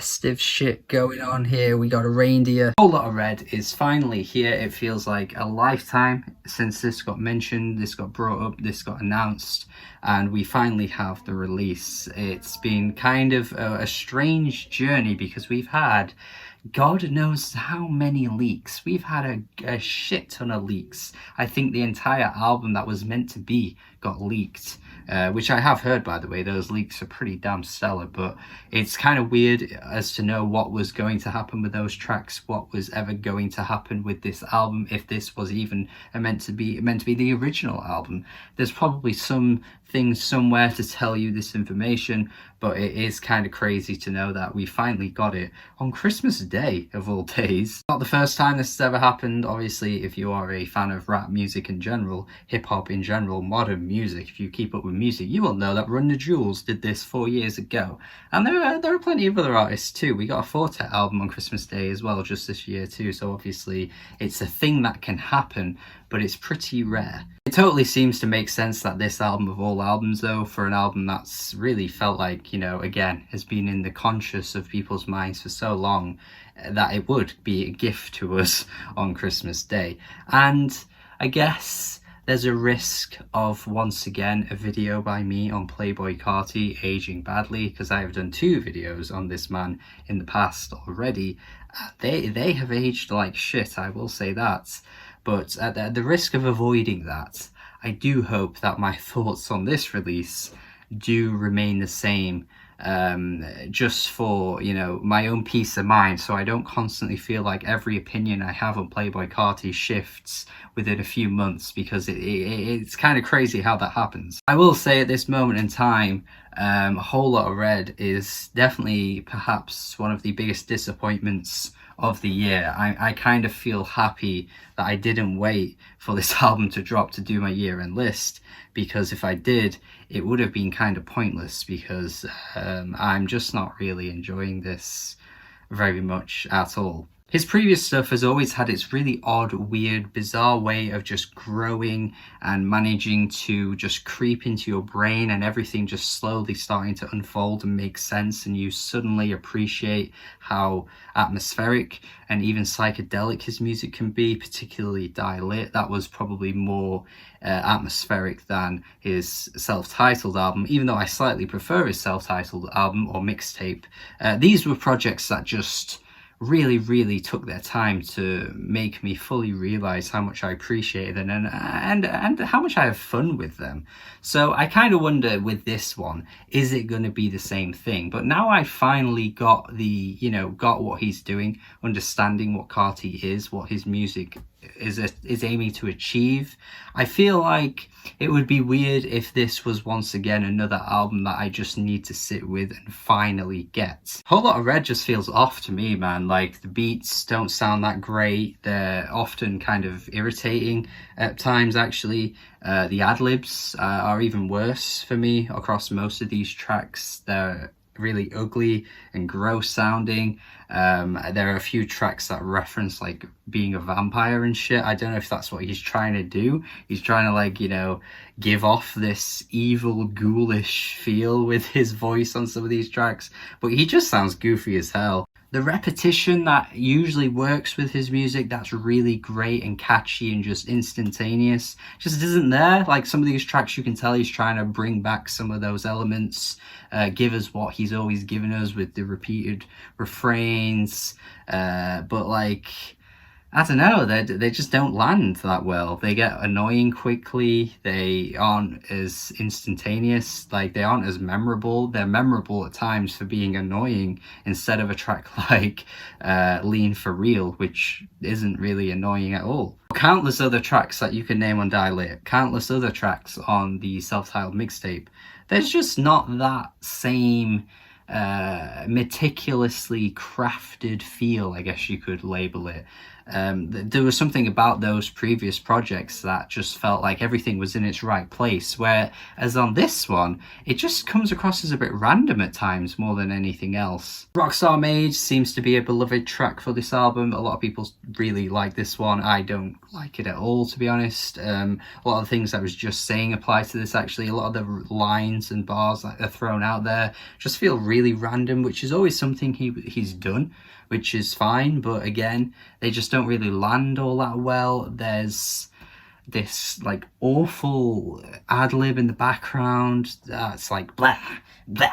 festive shit going on here. We got a reindeer. Whole Lotta Red is finally here. It feels like a lifetime since this got mentioned, this got brought up, this got announced, and we finally have the release. It's been kind of a strange journey because we've had God knows how many leaks. We've had a shit ton of leaks. I think the entire album that was meant to be got leaked, which I have heard, by the way. Those leaks are pretty damn stellar, but it's kind of weird as to know what was going to happen with those tracks, what was ever going to happen with this album, if this was even meant to be the original album. There's probably some things somewhere to tell you this information, but it is kind of crazy to know that we finally got it on Christmas Day, of all days. Not the first time this has ever happened. Obviously, if you are a fan of rap music in general, hip-hop in general, modern music, if you keep up with music, you will know that Run the Jewels did this 4 years ago. And there are plenty of other artists too. We got a Fortet album on Christmas Day as well, just this year too, so obviously it's a thing that can happen, but it's pretty rare. It totally seems to make sense that this album of all albums, though, for an album that's really felt like, you know, again, has been in the conscious of people's minds for so long, that it would be a gift to us on Christmas Day. And I guess there's a risk of, once again, a video by me on Playboi Carti aging badly, because I have done 2 videos on this man in the past already. They have aged like shit, I will say that. But at the risk of avoiding that, I do hope that my thoughts on this release do remain the same, just for, you know, my own peace of mind, so I don't constantly feel like every opinion I have on Playboi Carti shifts within a few months, because it's kind of crazy how that happens. I will say at this moment in time, Whole Lotta Red is definitely perhaps one of the biggest disappointments of the year. I kind of feel happy that I didn't wait for this album to drop to do my year-end list, because if I did, it would have been kind of pointless, because I'm just not really enjoying this very much at all. His previous stuff has always had its really odd, weird, bizarre way of just growing and managing to just creep into your brain, and everything just slowly starting to unfold and make sense, and you suddenly appreciate how atmospheric and even psychedelic his music can be, particularly Die Lit. That was probably more atmospheric than his self-titled album, even though I slightly prefer his self-titled album or mixtape. These were projects that just really took their time to make me fully realize how much I appreciate them and how much I have fun with them. So I kind of wonder with this one, is it going to be the same thing? But now I finally got got what he's doing, understanding what Carti is, what his music is aiming to achieve. I feel like it would be weird if this was once again another album that I just need to sit with and finally get. Whole Lotta Red just feels off to me, man. Like, the beats don't sound that great. They're often kind of irritating at times, actually. The ad-libs are even worse for me across most of these tracks. They're really ugly and gross sounding. There are a few tracks that reference like being a vampire and shit. I don't know if that's what he's trying to do. He's trying to, like, you know, give off this evil, ghoulish feel with his voice on some of these tracks, but he just sounds goofy as hell. The repetition that usually works with his music, that's really great and catchy and just instantaneous, just isn't there. Like, some of these tracks, you can tell he's trying to bring back some of those elements, give us what he's always given us with the repeated refrains, but like, I don't know, they just don't land that well. They get annoying quickly, they aren't as instantaneous, like, they aren't as memorable. They're memorable at times for being annoying, instead of a track like Lean for Real, which isn't really annoying at all. Countless other tracks that you can name on Die Lit, countless other tracks on the self-titled mixtape, there's just not that same meticulously crafted feel, I guess you could label it. There was something about those previous projects that just felt like everything was in its right place, whereas on this one it just comes across as a bit random at times more than anything else. Rockstar Made seems to be a beloved track for this album. A lot of people really like this one. I don't like it at all, to be honest. A lot of the things I was just saying apply to this actually. A lot of the lines and bars that are thrown out there just feel really random, which is always something he's done, which is fine, but again, they just don't really land all that well. There's this like awful ad-lib in the background that's like blah blah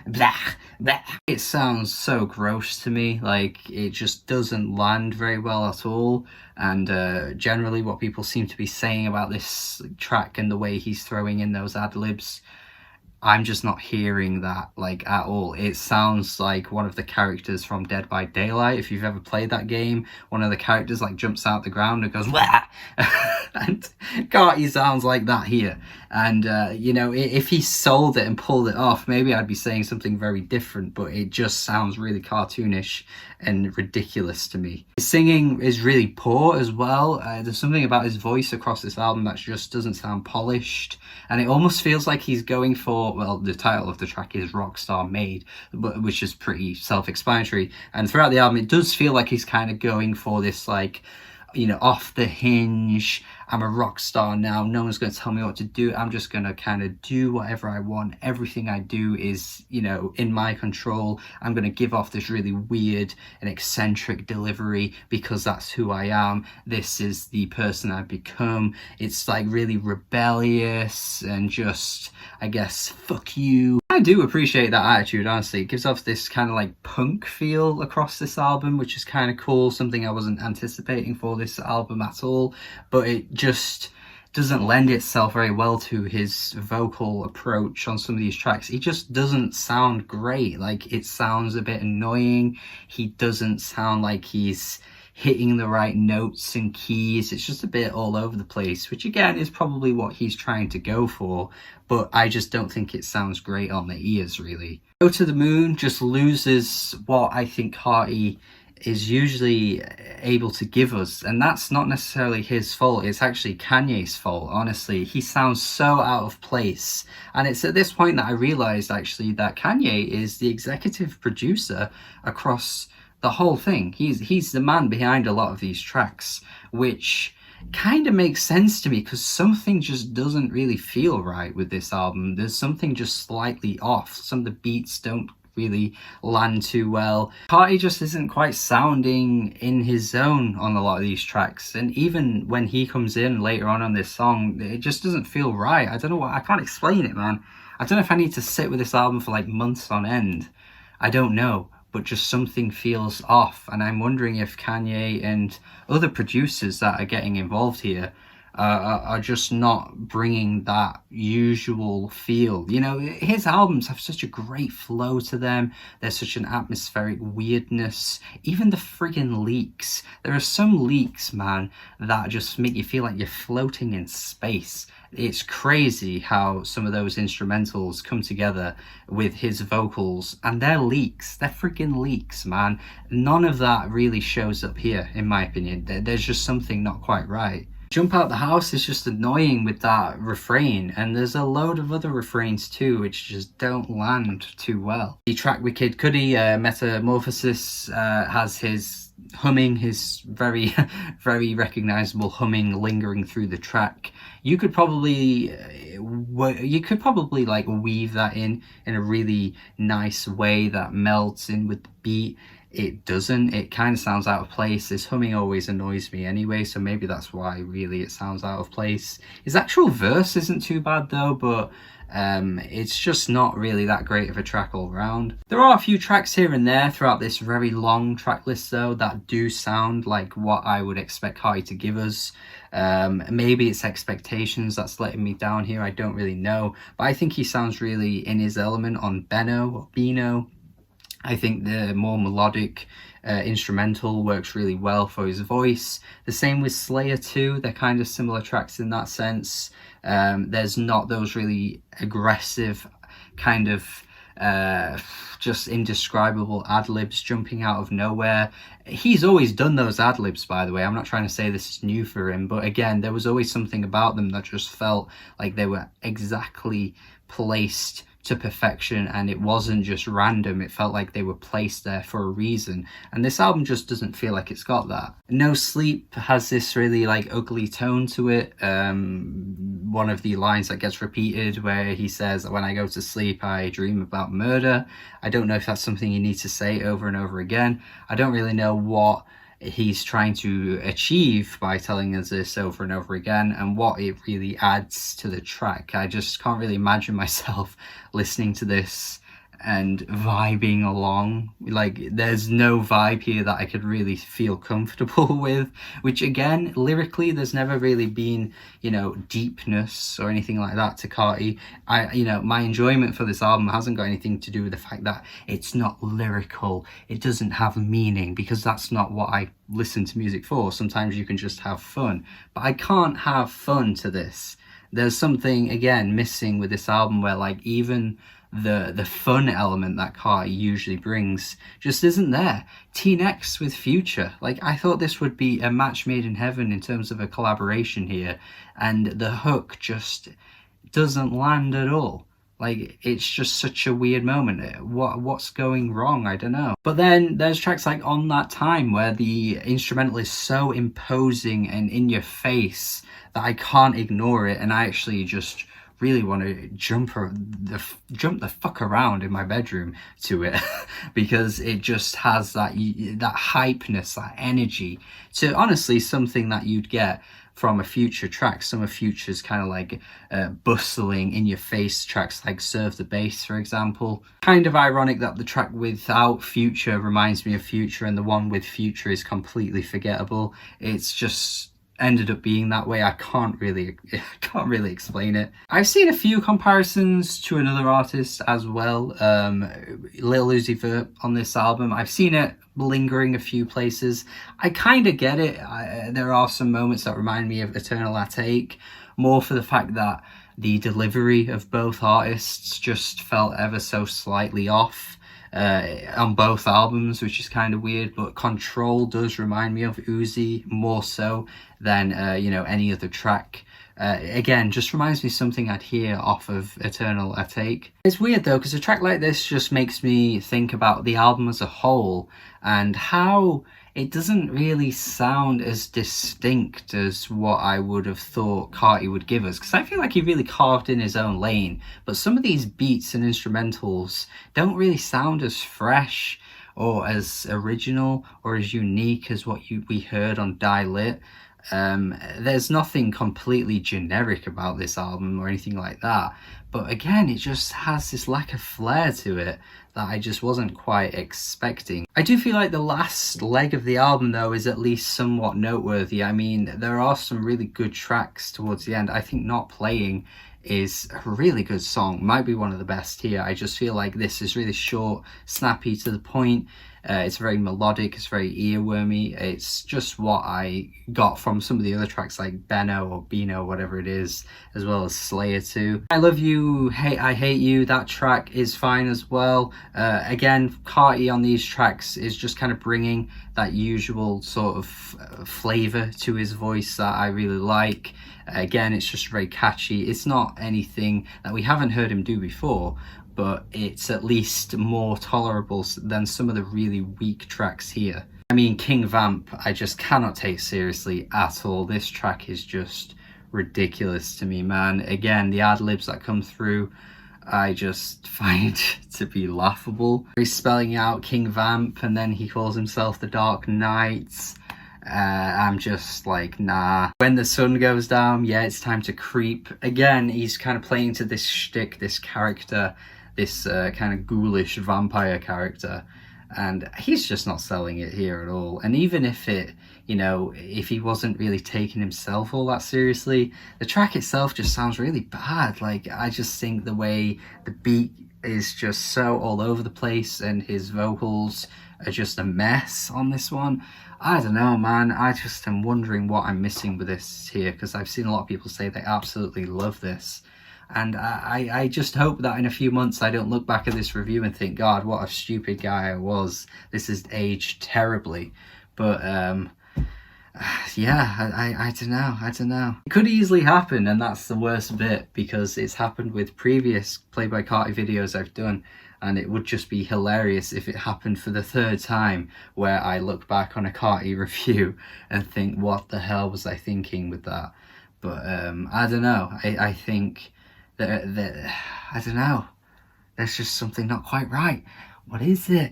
blah blah. It sounds so gross to me, like it just doesn't land very well at all. And generally what people seem to be saying about this track and the way he's throwing in those ad-libs, I'm just not hearing that like at all. It sounds like one of the characters from Dead by Daylight. If you've ever played that game, one of the characters like jumps out the ground and goes wah, and Carti sounds like that here. And you know, if he sold it and pulled it off, maybe I'd be saying something very different, but it just sounds really cartoonish and ridiculous to me. His singing is really poor as well. There's something about his voice across this album that just doesn't sound polished, and it almost feels like he's going for, well, the title of the track is Rockstar Made, which is pretty self-explanatory, and throughout the album it does feel like he's kind of going for this like, you know, off the hinge, I'm a rock star now, no one's going to tell me what to do, I'm just going to kind of do whatever I want, everything I do is, you know, in my control, I'm going to give off this really weird and eccentric delivery because that's who I am, this is the person I've become. It's like really rebellious and just, I guess, fuck you. I do appreciate that attitude, honestly. It gives off this kind of like punk feel across this album, which is kind of cool, something I wasn't anticipating for this album at all, but it just doesn't lend itself very well to his vocal approach on some of these tracks. He just doesn't sound great. Like, it sounds a bit annoying. He doesn't sound like he's hitting the right notes and keys. It's just a bit all over the place, which again is probably what he's trying to go for, but I just don't think it sounds great on the ears, really. Go to the Moon just loses what I think Carti is usually able to give us, and that's not necessarily his fault, it's actually Kanye's fault, honestly. He sounds so out of place, and it's at this point that I realized actually that Kanye is the executive producer across the whole thing. He's the man behind a lot of these tracks, which kind of makes sense to me because something just doesn't really feel right with this album. There's something just slightly off. Some of the beats don't really land too well. Carti just isn't quite sounding in his zone on a lot of these tracks, and even when he comes in later on this song, it just doesn't feel right. I don't know what, I can't explain it, man. I don't know if I need to sit with this album for like months on end. I don't know, but just something feels off, and I'm wondering if Kanye and other producers that are getting involved here are just not bringing that usual feel. You know, his albums have such a great flow to them. There's such an atmospheric weirdness. Even the friggin' leaks. There are some leaks, man, that just make you feel like you're floating in space. It's crazy how some of those instrumentals come together with his vocals, and they're leaks. They're freaking leaks, man. None of that really shows up here, in my opinion. There's just something not quite right. Jump Out the House is just annoying with that refrain, and there's a load of other refrains too which just don't land too well. The track with Kid Cudi, Metamorphosis, has his humming, his very very recognizable humming lingering through the track. You could probably like weave that in a really nice way that melts in with the beat. It doesn't. It kind of sounds out of place. This humming always annoys me anyway, so maybe that's why really it sounds out of place. His actual verse isn't too bad though, but it's just not really that great of a track all around. There are a few tracks here and there throughout this very long track list though that do sound like what I would expect Carti to give us. Maybe it's expectations that's letting me down here, I don't really know, but I think he sounds really in his element on Beno. I think the more melodic instrumental works really well for his voice. The same with Slayer too. They're kind of similar tracks in that sense. There's not those really aggressive kind of just indescribable ad-libs jumping out of nowhere. He's always done those ad-libs, by the way. I'm not trying to say this is new for him, but again, there was always something about them that just felt like they were exactly placed to perfection, and it wasn't just random. It felt like they were placed there for a reason, and this album just doesn't feel like it's got that. No Sleep has this really like ugly tone to it. One of the lines that gets repeated where he says, "When I go to sleep I dream about murder." I don't know if that's something you need to say over and over again. I don't really know what he's trying to achieve by telling us this over and over again, and what it really adds to the track. I just can't really imagine myself listening to this and vibing along. Like, there's no vibe here that I could really feel comfortable with, which again, lyrically, there's never really been, you know, deepness or anything like that to Carti. My enjoyment for this album hasn't got anything to do with the fact that it's not lyrical, it doesn't have meaning, because that's not what I listen to music for. Sometimes you can just have fun, but I can't have fun to this. There's something, again, missing with this album where, like, even the fun element that Carti usually brings just isn't there. Teen X with Future, like, I thought this would be a match made in heaven in terms of a collaboration here, and the hook just doesn't land at all. Like, it's just such a weird moment. What's going wrong? I don't know. But then there's tracks like On That Time where the instrumental is so imposing and in your face that I can't ignore it, and I actually just really want to jump the fuck around in my bedroom to it because it just has that hypeness, that energy to honestly something that you'd get from a Future track. Some of Future's kind of like bustling in your face tracks like Serve the Bass, for example. Kind of ironic that the track without Future reminds me of Future and the one with Future is completely forgettable. It's just ended up being that way. I can't really explain it. I've seen a few comparisons to another artist as well, Lil Uzi Vert on this album. I've seen it lingering a few places. I kind of get it. There are some moments that remind me of Eternal Atake, more for the fact that the delivery of both artists just felt ever so slightly off on both albums, which is kind of weird. But Control does remind me of Uzi more so than any other track. Again, just reminds me of something I'd hear off of Eternal Atake. It's weird though, because a track like this just makes me think about the album as a whole and how it doesn't really sound as distinct as what I would have thought Carti would give us, because I feel like he really carved in his own lane, but some of these beats and instrumentals don't really sound as fresh or as original or as unique as what we heard on Die Lit. There's nothing completely generic about this album or anything like that, but again, it just has this lack of flair to it that I just wasn't quite expecting. I do feel like the last leg of the album though is at least somewhat noteworthy. I mean, there are some really good tracks towards the end. I think Not Playing is a really good song, might be one of the best here. I just feel like this is really short, snappy, to the point. It's very melodic, it's very earwormy. It's just what I got from some of the other tracks like Beno or Beno, whatever it is, as well as Slayer 2. I Love You, I Hate You, that track is fine as well. Again, Carti on these tracks is just kind of bringing that usual sort of flavour to his voice that I really like. Again, it's just very catchy. It's not anything that we haven't heard him do before, but it's at least more tolerable than some of the really weak tracks here. I mean, King Vamp, I just cannot take seriously at all. This track is just ridiculous to me, man. Again, the ad-libs that come through, I just find to be laughable. He's spelling out King Vamp and then he calls himself the Dark Knight. I'm just like, nah. When the sun goes down, yeah, it's time to creep. Again, he's kind of playing to this shtick, this character, this kind of ghoulish vampire character, and he's just not selling it here at all. And even if it, if he wasn't really taking himself all that seriously, the track itself just sounds really bad. Like, I just think the way the beat is just so all over the place and his vocals are just a mess on this one. I don't know, man. I just am wondering what I'm missing with this here, because I've seen a lot of people say they absolutely love this. And I just hope that in a few months I don't look back at this review and think, God, what a stupid guy I was. This has aged terribly. But yeah, I don't know. It could easily happen, and that's the worst bit, because it's happened with previous Playboi Carti videos I've done, and it would just be hilarious if it happened for the third time, where I look back on a Carti review and think, what the hell was I thinking with that? But I don't know. I think that I don't know. There's just something not quite right. What is it?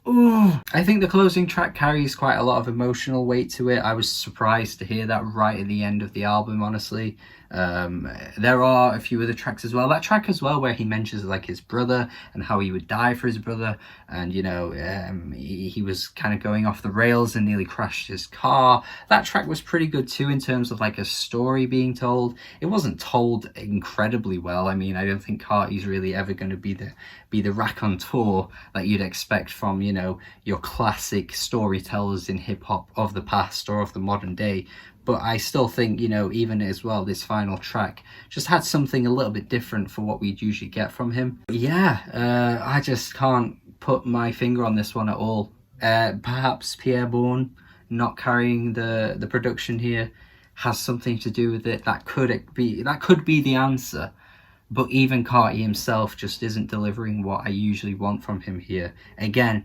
Ooh. I think the closing track carries quite a lot of emotional weight to it. I was surprised to hear that right at the end of the album, honestly. There are a few other tracks as well. That track as well, where he mentions like his brother and how he would die for his brother, and you know, he was kind of going off the rails and nearly crashed his car. That track was pretty good too, in terms of like a story being told. It wasn't told incredibly well. I mean, I don't think Carti's really ever going to be the raconteur that you'd expect from, you know, your classic storytellers in hip-hop of the past or of the modern day. But I still think, you know, even as well, this final track just had something a little bit different for what we'd usually get from him. But yeah, I just can't put my finger on this one at all. Perhaps Pierre Bourne not carrying the production here has something to do with it. That could be the answer. But even Carti himself just isn't delivering what I usually want from him here. Again,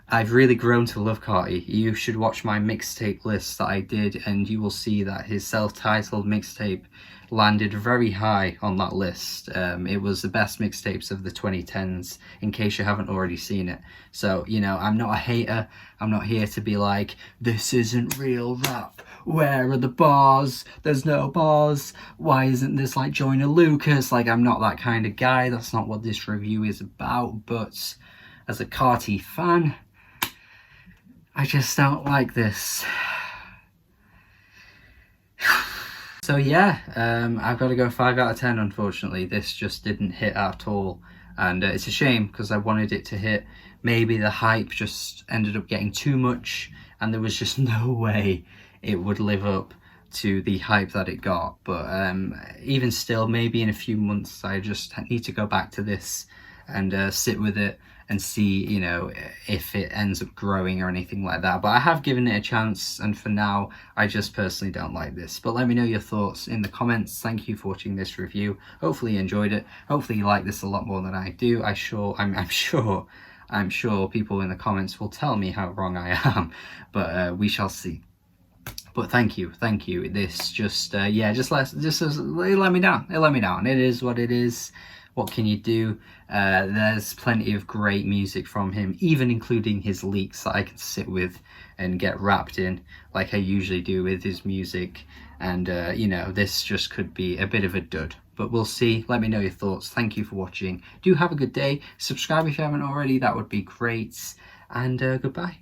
I've really grown to love Carti. You should watch my mixtape list that I did, and you will see that his self-titled mixtape landed very high on that list. It was the best mixtapes of the 2010s, in case you haven't already seen it. So, you know, I'm not a hater. I'm not here to be like, this isn't real rap. Where are the bars? There's no bars. Why isn't this like Joyner Lucas? Like, I'm not that kind of guy. That's not what this review is about. But as a Carti fan, I just don't like this. So yeah, I've got to go 5 out of 10, unfortunately. This just didn't hit at all. And it's a shame, because I wanted it to hit. Maybe the hype just ended up getting too much, and there was just no way it would live up to the hype that it got. But even still, maybe in a few months I just need to go back to this and sit with it and see, you know, if it ends up growing or anything like that. But I have given it a chance, and for now I just personally don't like this. But let me know your thoughts in the comments. Thank you for watching this review. Hopefully you enjoyed it. Hopefully you like this a lot more than I do. I'm sure people in the comments will tell me how wrong I am, but we shall see. But thank you. This just let me down. It let me down. It is what it is. What can you do? There's plenty of great music from him, even including his leaks that I can sit with and get wrapped in, like I usually do with his music. And you know, this just could be a bit of a dud. But we'll see. Let me know your thoughts. Thank you for watching. Do have a good day. Subscribe if you haven't already. That would be great. And goodbye.